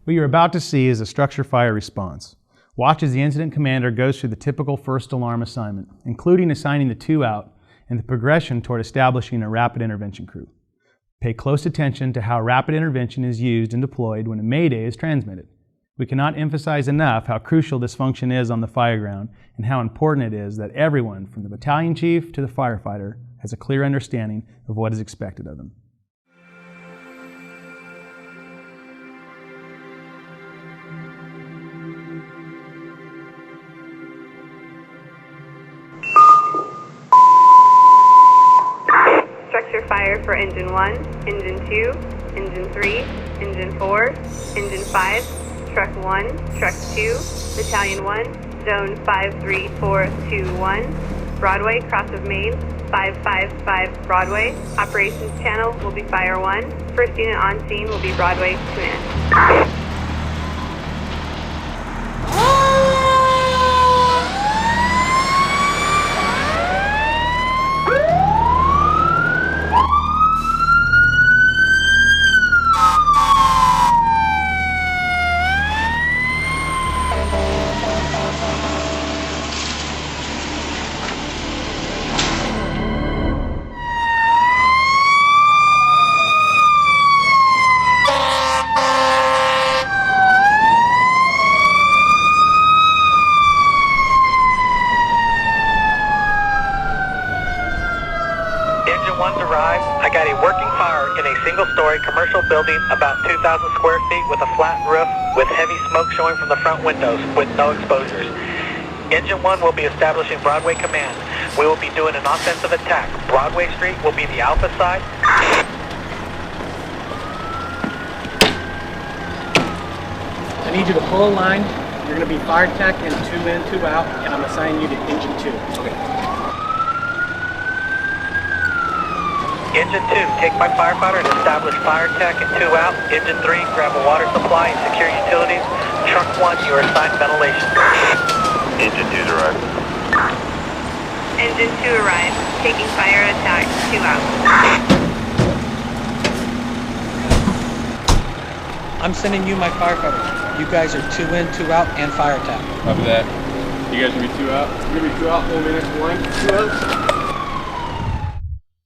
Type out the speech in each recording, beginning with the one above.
What you're about to see is a structure fire response. Watch as the incident commander goes through the typical first alarm assignment, including assigning the 2 out and the progression toward establishing a rapid intervention crew. Pay close attention to how rapid intervention is used and deployed when a mayday is transmitted. We cannot emphasize enough how crucial this function is on the fire ground and how important it is that everyone, from the battalion chief to the firefighter, has a clear understanding of what is expected of them. Structure fire for Engine 1, Engine 2, Engine 3, Engine 4, Engine 5, Truck 1, Truck 2, Battalion 1, Zone 53421, Broadway, Cross of Main, 555 Broadway. Operations channel will be Fire 1. First unit on scene will be Broadway Command. Arrived. I got a working fire in a single-story commercial building about 2,000 square feet with a flat roof with heavy smoke showing from the front windows with no exposures. Engine 1 will be establishing Broadway Command. We will be doing an offensive attack. Broadway Street will be the alpha side. I need you to pull a line. You're going to be fire tech and 2 in, 2 out, and I'm assigning you to Engine 2. Okay. Engine 2, take my firefighter and establish fire tech and 2 out. Engine 3, grab a water supply and secure utilities. Truck 1, you are assigned ventilation. Engine 2's arrived. Engine 2 arrived. Taking fire attack, 2 out. I'm sending you my firefighters. You guys are 2 in, 2 out, and fire attack. Copy that. You guys gonna be 2 out? You're going to be 2 out, 1 minute, 1, 2 outs.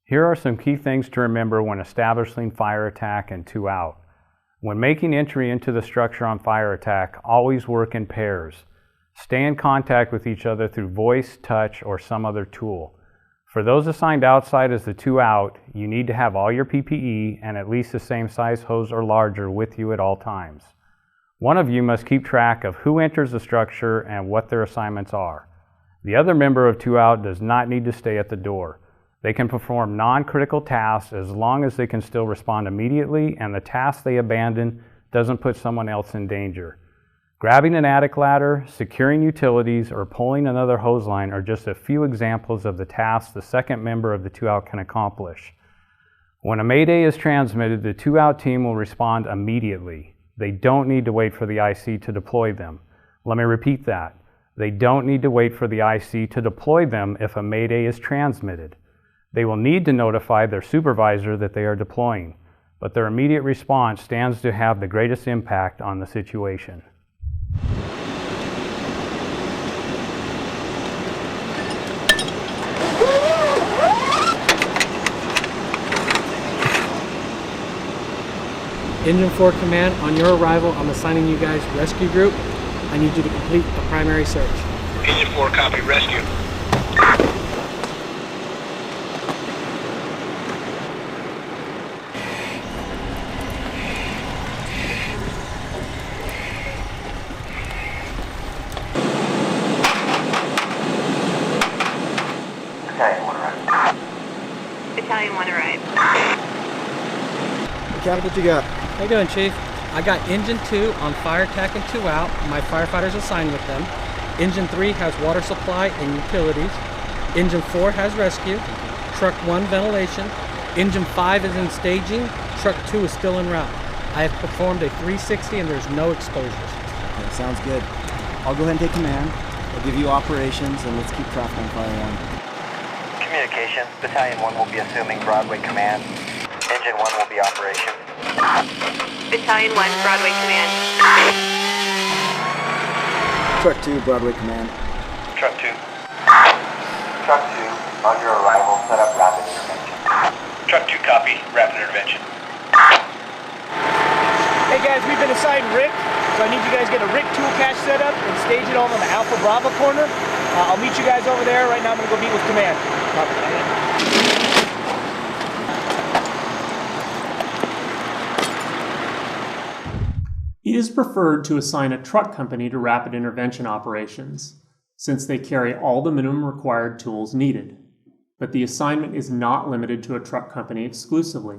Here are some key things to remember when establishing fire attack and 2 out. When making entry into the structure on fire attack, always work in pairs. Stay in contact with each other through voice, touch, or some other tool. For those assigned outside as the 2 out, you need to have all your PPE and at least the same size hose or larger with you at all times. One of you must keep track of who enters the structure and what their assignments are. The other member of 2 out does not need to stay at the door. They can perform non-critical tasks as long as they can still respond immediately and the task they abandon doesn't put someone else in danger. Grabbing an attic ladder, securing utilities, or pulling another hose line are just a few examples of the tasks the second member of the 2 out can accomplish. When a mayday is transmitted, the 2 out team will respond immediately. They don't need to wait for the IC to deploy them. Let me repeat that. They don't need to wait for the IC to deploy them if a mayday is transmitted. They will need to notify their supervisor that they are deploying, but their immediate response stands to have the greatest impact on the situation. Engine 4 Command, on your arrival, I'm assigning you guys rescue group. I need you to complete a primary search. Engine 4, copy, rescue. Battalion 1 arrived. Captain, what you got? How you doing, Chief? I got Engine 2 on fire attack and 2 out. My firefighters assigned with them. Engine 3 has water supply and utilities. Engine 4 has rescue. Truck 1 ventilation. Engine 5 is in staging. Truck 2 is still en route. I have performed a 360 and there's no exposures. Okay, sounds good. I'll go ahead and take command. I'll give you operations and let's keep traffic on fire 1. Communication, Battalion 1 will be assuming Broadway Command. Engine 1 will be operations. Battalion 1, Broadway Command. Truck 2, Broadway Command. Truck 2. Truck 2, on your arrival, set up rapid intervention. Truck 2, copy. Rapid intervention. Hey guys, we've been assigned Rick, so I need you guys to get a Rick tool cache set up and stage it all on the Alpha Bravo corner. I'll meet you guys over there. Right now I'm going to go meet with command. It is preferred to assign a truck company to rapid intervention operations, since they carry all the minimum required tools needed. But the assignment is not limited to a truck company exclusively.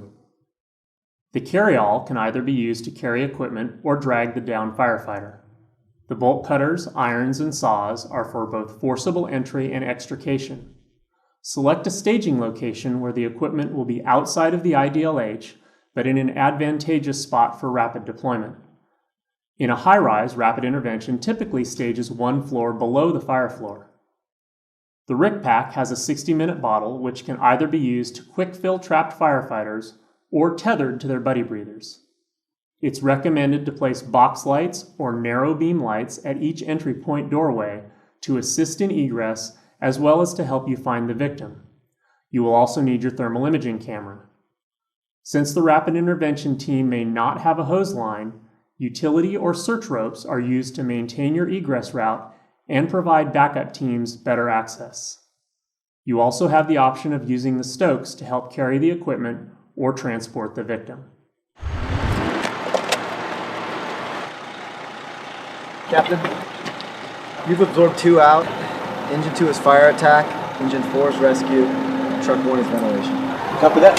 The carry-all can either be used to carry equipment or drag the downed firefighter. The bolt cutters, irons, and saws are for both forcible entry and extrication. Select a staging location where the equipment will be outside of the IDLH, but in an advantageous spot for rapid deployment. In a high-rise, rapid intervention typically stages one floor below the fire floor. The RIC pack has a 60-minute bottle which can either be used to quick-fill trapped firefighters or tethered to their buddy breathers. It's recommended to place box lights or narrow beam lights at each entry point doorway to assist in egress as well as to help you find the victim. You will also need your thermal imaging camera. Since the rapid intervention team may not have a hose line, utility or search ropes are used to maintain your egress route and provide backup teams better access. You also have the option of using the Stokes to help carry the equipment or transport the victim. Captain, you've absorbed 2 out. Engine 2 is fire attack, engine 4 is rescue, truck 1 is ventilation. Copy that.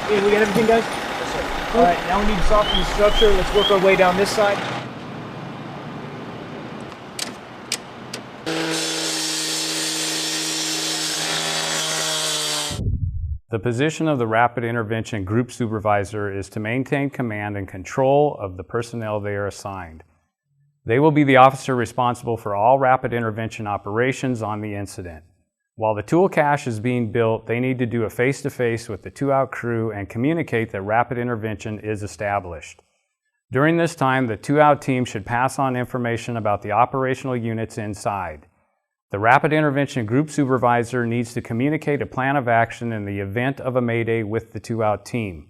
Hey, we got everything, guys? Yes, sir. All right, now we need to soften the structure. Let's work our way down this side. The position of the Rapid Intervention Group Supervisor is to maintain command and control of the personnel they are assigned. They will be the officer responsible for all rapid intervention operations on the incident. While the tool cache is being built, they need to do a face-to-face with the 2-out crew and communicate that rapid intervention is established. During this time, the 2-out team should pass on information about the operational units inside. The Rapid Intervention Group Supervisor needs to communicate a plan of action in the event of a mayday with the 2-out team.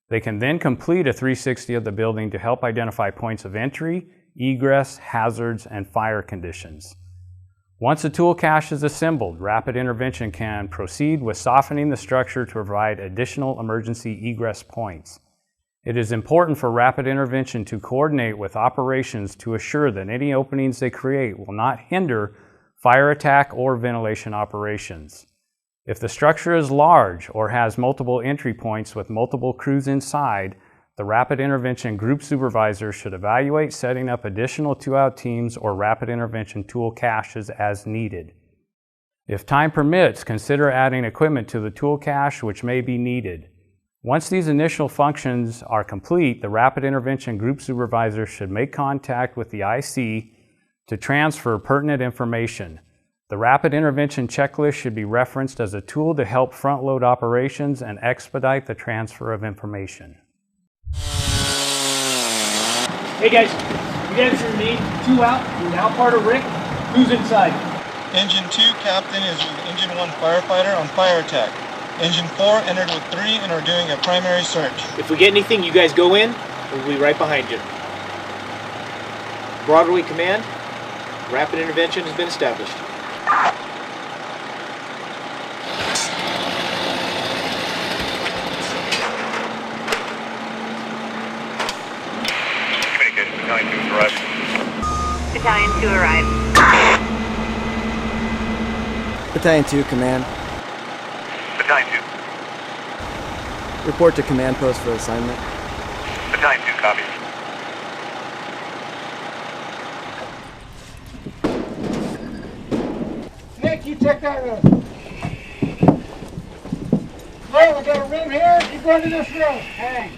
They can then complete a 360 of the building to help identify points of entry, egress, hazards, and fire conditions. Once the tool cache is assembled, Rapid Intervention can proceed with softening the structure to provide additional emergency egress points. It is important for Rapid Intervention to coordinate with operations to assure that any openings they create will not hinder fire attack or ventilation operations. If the structure is large or has multiple entry points with multiple crews inside, the Rapid Intervention Group Supervisor should evaluate setting up additional 2-out teams or Rapid Intervention tool caches as needed. If time permits, consider adding equipment to the tool cache which may be needed. Once these initial functions are complete, the Rapid Intervention Group Supervisor should make contact with the IC to transfer pertinent information. The Rapid Intervention Checklist should be referenced as a tool to help front-load operations and expedite the transfer of information. Hey guys, you answered me. 2 out. You're now part of Rick. Who's inside? Engine 2 captain is with Engine 1 firefighter on fire attack. Engine 4 entered with 3 and are doing a primary search. If we get anything, you guys go in. We'll be right behind you. Broadway Command, rapid intervention has been established. Communication, Battalion 2 has arrived. Battalion 2 arrived. Battalion 2, command. Battalion 2. Report to command post for assignment. Battalion 2, copy. Nick, you check that room. Hey, we got a room here. You go into this room. Hey.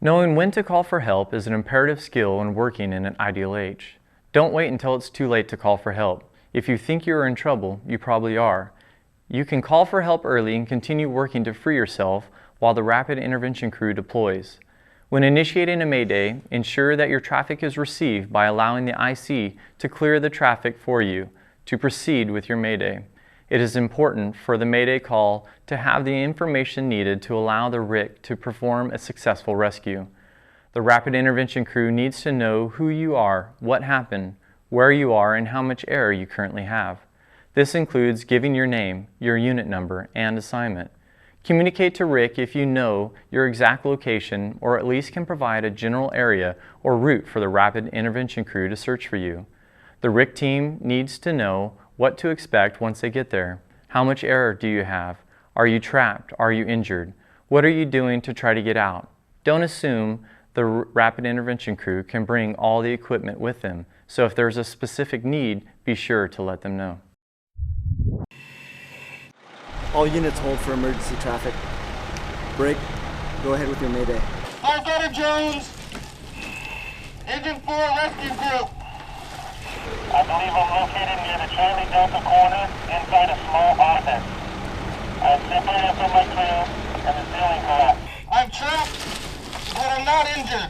Knowing when to call for help is an imperative skill when working in an ideal age. Don't wait until it's too late to call for help. If you think you are in trouble, you probably are. You can call for help early and continue working to free yourself while the rapid intervention crew deploys. When initiating a mayday, ensure that your traffic is received by allowing the IC to clear the traffic for you to proceed with your mayday. It is important for the mayday call to have the information needed to allow the RIC to perform a successful rescue. The rapid intervention crew needs to know who you are, what happened, where you are, and how much air you currently have. This includes giving your name, your unit number, and assignment. Communicate to RIC if you know your exact location or at least can provide a general area or route for the rapid intervention crew to search for you. The RIC team needs to know what to expect once they get there. How much air do you have? Are you trapped? Are you injured? What are you doing to try to get out? Don't assume the rapid intervention crew can bring all the equipment with them, so if there's a specific need, be sure to let them know. All units hold for emergency traffic. Break. Go ahead with your mayday. Firefighter Jones, Engine 4 Rescue Group. I believe I'm located near the Charlie Delta corner inside a small office. I've separated from my crew and the ceiling collapsed. I'm trapped, but I'm not injured.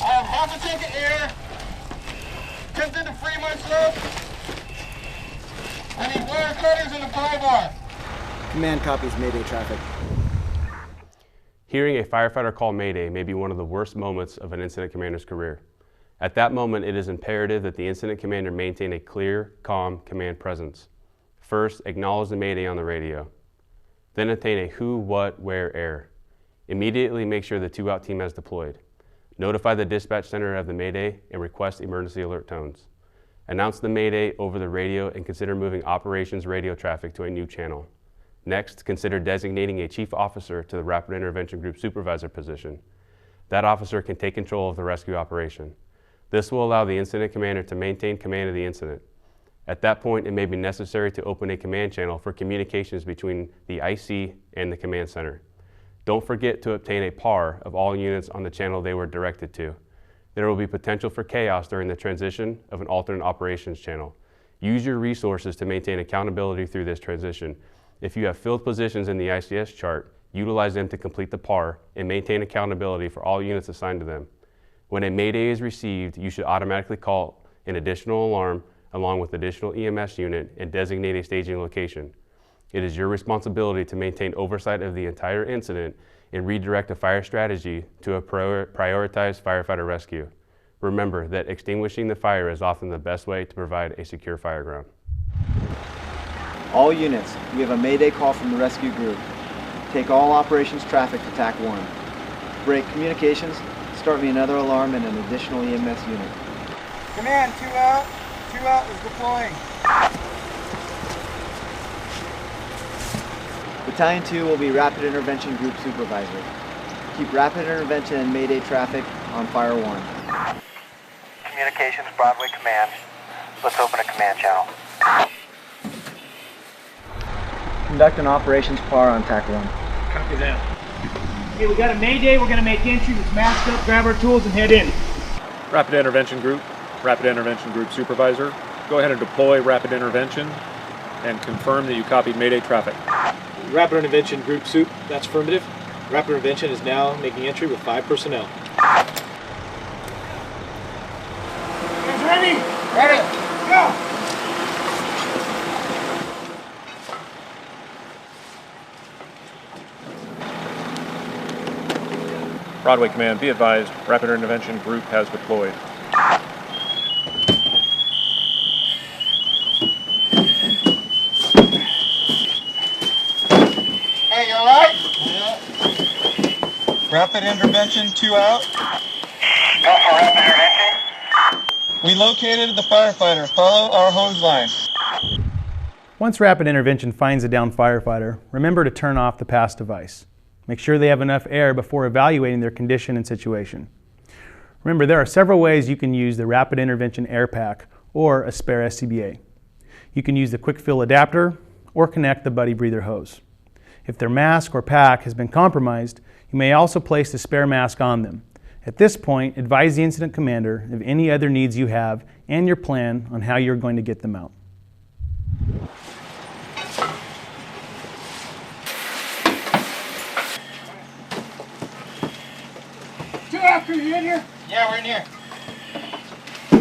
I'm about to take air, attempting to free myself. I need wire cutters and a pry bar. Command copies mayday traffic. Hearing a firefighter call mayday may be one of the worst moments of an incident commander's career. At that moment, it is imperative that the incident commander maintain a clear, calm command presence. First, acknowledge the mayday on the radio. Then obtain a who, what, where, air. Immediately make sure the 2-out team has deployed. Notify the dispatch center of the mayday and request emergency alert tones. Announce the mayday over the radio and consider moving operations radio traffic to a new channel. Next, consider designating a chief officer to the Rapid Intervention Group supervisor position. That officer can take control of the rescue operation. This will allow the incident commander to maintain command of the incident. At that point, it may be necessary to open a command channel for communications between the IC and the command center. Don't forget to obtain a PAR of all units on the channel they were directed to. There will be potential for chaos during the transition of an alternate operations channel. Use your resources to maintain accountability through this transition. If you have filled positions in the ICS chart, utilize them to complete the PAR and maintain accountability for all units assigned to them. When a mayday is received, you should automatically call an additional alarm along with additional EMS unit and designate a staging location. It is your responsibility to maintain oversight of the entire incident and redirect a fire strategy to a prioritized firefighter rescue. Remember that extinguishing the fire is often the best way to provide a secure fire ground. All units, we have a mayday call from the rescue group. Take all operations traffic to TAC 1. Break communications, start me another alarm and an additional EMS unit. Command, 2 out. 2 out is deploying. Battalion 2 will be Rapid Intervention Group Supervisor. Keep Rapid Intervention and Mayday traffic on Fire 1. Communications, Broadway Command. Let's open a command channel. Conduct an operations PAR on TAC 1. Copy that. Okay, we got a mayday. We're going to make entry. Let's mask up, grab our tools, and head in. Rapid Intervention Group Supervisor. Go ahead and deploy Rapid Intervention and confirm that you copied Mayday traffic. Rapid Intervention Group Soup, that's affirmative. Rapid Intervention is now making entry with 5 personnel. Guys ready? Ready. Go! Broadway Command, be advised, Rapid Intervention Group has deployed. Hey, you alright? Yeah. Rapid intervention, 2 out. Go for rapid intervention. We located the firefighter. Follow our hose line. Once Rapid Intervention finds a downed firefighter, remember to turn off the pass device. Make sure they have enough air before evaluating their condition and situation. Remember, there are several ways you can use the Rapid Intervention Air Pack or a spare SCBA. You can use the quick fill adapter or connect the buddy breather hose. If their mask or pack has been compromised, You may also place the spare mask on them. At this point, advise the incident commander of any other needs you have and your plan on how you're going to get them out. After you in here? Yeah, we're in here. You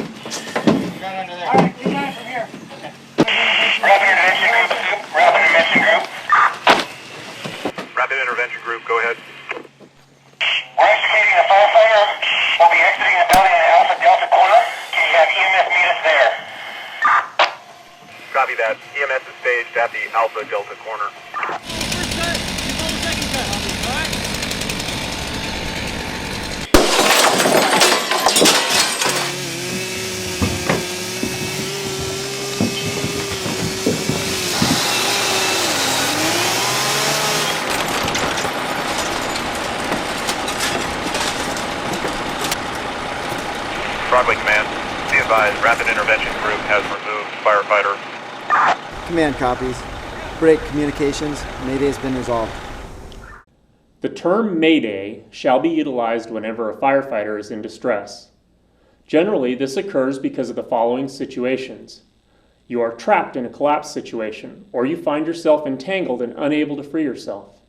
got under there. All right, you got it from here. Okay. Rapid intervention group, rapid intervention group. Rapid intervention group, go ahead. We're executing a firefighter. We'll be exiting the building in Alpha Delta corner. Can you have EMS meet us there? Copy that. EMS is staged at the Alpha Delta corner. Broadway Command, be advised, Rapid Intervention Group has removed firefighter. Command copies. Break communications. Mayday has been resolved. The term Mayday shall be utilized whenever a firefighter is in distress. Generally, this occurs because of the following situations. You are trapped in a collapse situation, or you find yourself entangled and unable to free yourself.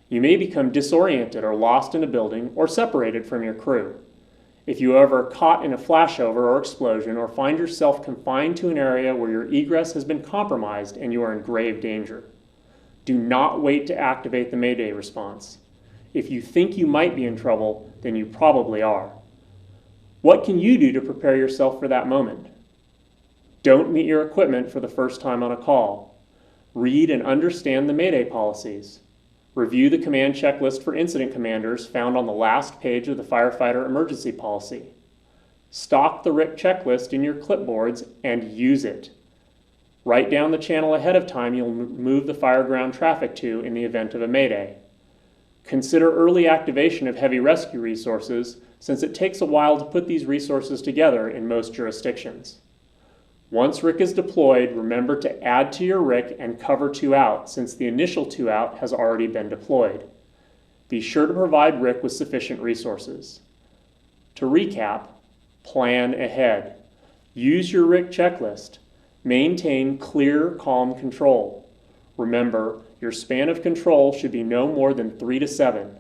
You may become disoriented or lost in a building or separated from your crew. If you are ever caught in a flashover or explosion, or find yourself confined to an area where your egress has been compromised and you are in grave danger, do not wait to activate the Mayday response. If you think you might be in trouble, then you probably are. What can you do to prepare yourself for that moment? Don't meet your equipment for the first time on a call. Read and understand the Mayday policies. Review the command checklist for incident commanders found on the last page of the firefighter emergency policy. Stock the RIC checklist in your clipboards and use it. Write down the channel ahead of time you'll move the fireground traffic to in the event of a Mayday. Consider early activation of heavy rescue resources, since it takes a while to put these resources together in most jurisdictions. Once RIC is deployed, remember to add to your RIC and cover 2 out, since the initial 2 out has already been deployed. Be sure to provide RIC with sufficient resources. To recap, plan ahead. Use your RIC checklist. Maintain clear, calm control. Remember, your span of control should be no more than 3 to 7.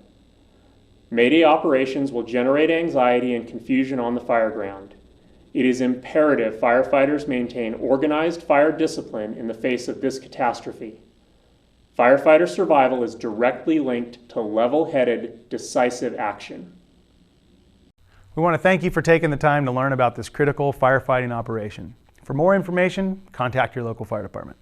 Mayday operations will generate anxiety and confusion on the fireground. It is imperative firefighters maintain organized fire discipline in the face of this catastrophe. Firefighter survival is directly linked to level-headed, decisive action. We want to thank you for taking the time to learn about this critical firefighting operation. For more information, contact your local fire department.